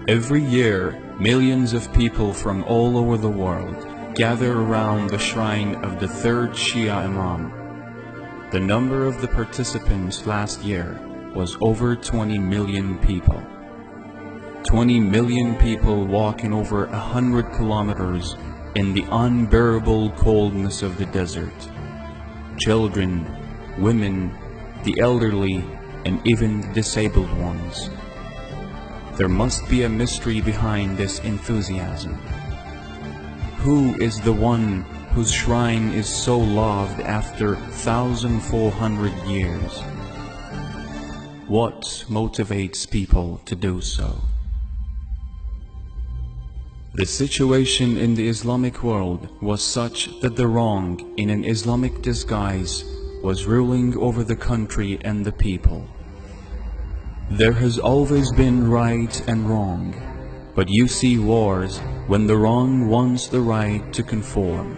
Every year, millions of people from all over the world gather around the shrine of the third Shia Imam. The number of the participants last year was over 20 million people. 20 million people walking over 100 kilometers in the unbearable coldness of the desert. Children, women, the elderly, and even the disabled ones. There must be a mystery behind this enthusiasm. Who is the one whose shrine is so loved after 1,400 years? What motivates people to do so? The situation in the Islamic world was such that the wrong in an Islamic disguise was ruling over the country and the people. There has always been right and wrong, but you see wars when the wrong wants the right to conform.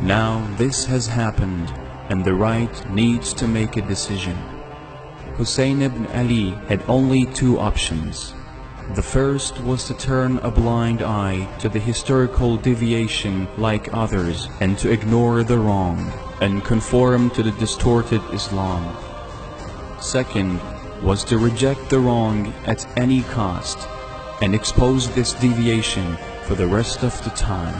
Now this has happened and the right needs to make a decision. Hussein ibn Ali had only two options. The first was to turn a blind eye to the historical deviation like others and to ignore the wrong and conform to the distorted Islam. Second was to reject the wrong at any cost and expose this deviation for the rest of the time.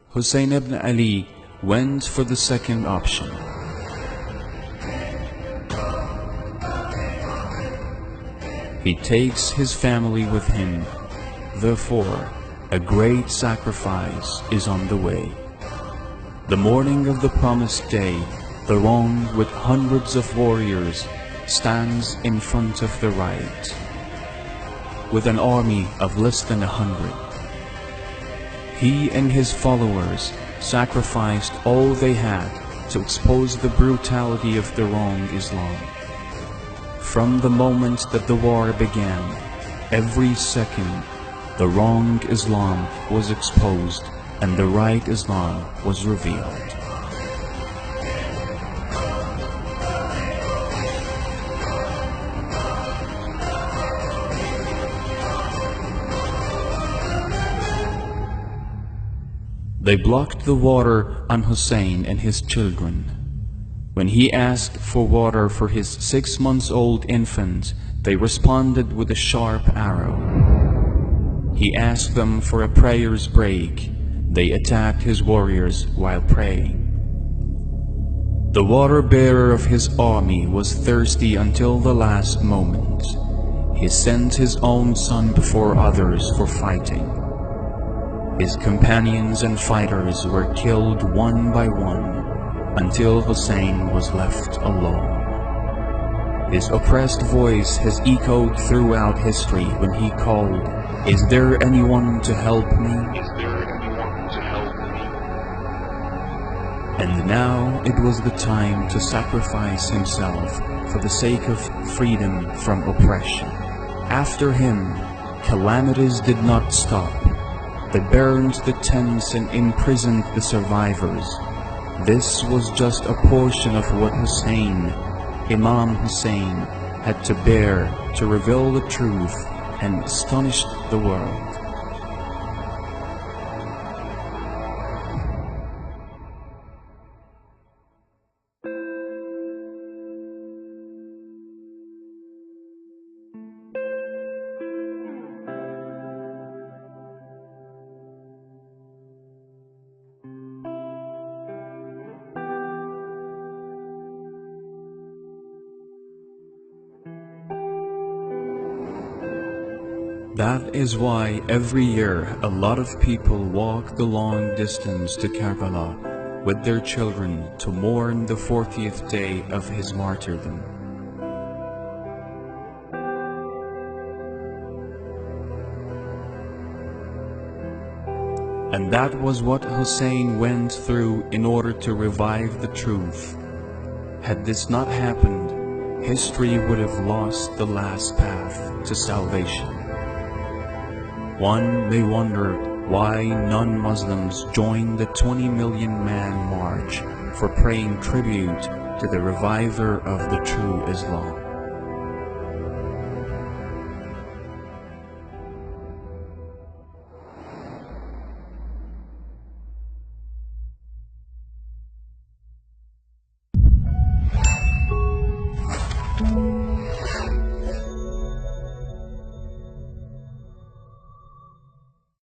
Hussein ibn Ali went for the second option. He takes his family with him. Therefore, a great sacrifice is on the way. The morning of the promised day, the wrong with hundreds of warriors stands in front of the right, with an army of less than 100. He and his followers sacrificed all they had to expose the brutality of the wrong Islam. From the moment that the war began, every second, the wrong Islam was exposed and the right Islam was revealed. They blocked the water on Hussein and his children. When he asked for water for his 6-month-old infant, they responded with a sharp arrow. He asked them for a prayer's break. They attacked his warriors while praying. The water-bearer of his army was thirsty until the last moment. He sent his own son before others for fighting. His companions and fighters were killed one by one until Hussein was left alone. His oppressed voice has echoed throughout history when he called, "Is there anyone to help me? Is there anyone to help me?" And now it was the time to sacrifice himself for the sake of freedom from oppression. After him, calamities did not stop. They burned the tents and imprisoned the survivors. This was just a portion of what Imam Hussein, had to bear to reveal the truth and astonished the world. That is why every year a lot of people walk the long distance to Karbala with their children to mourn the 40th day of his martyrdom. And that was what Hussein went through in order to revive the truth. Had this not happened, history would have lost the last path to salvation. One may wonder why non-Muslims joined the 20 million man march for paying tribute to the reviver of the true Islam.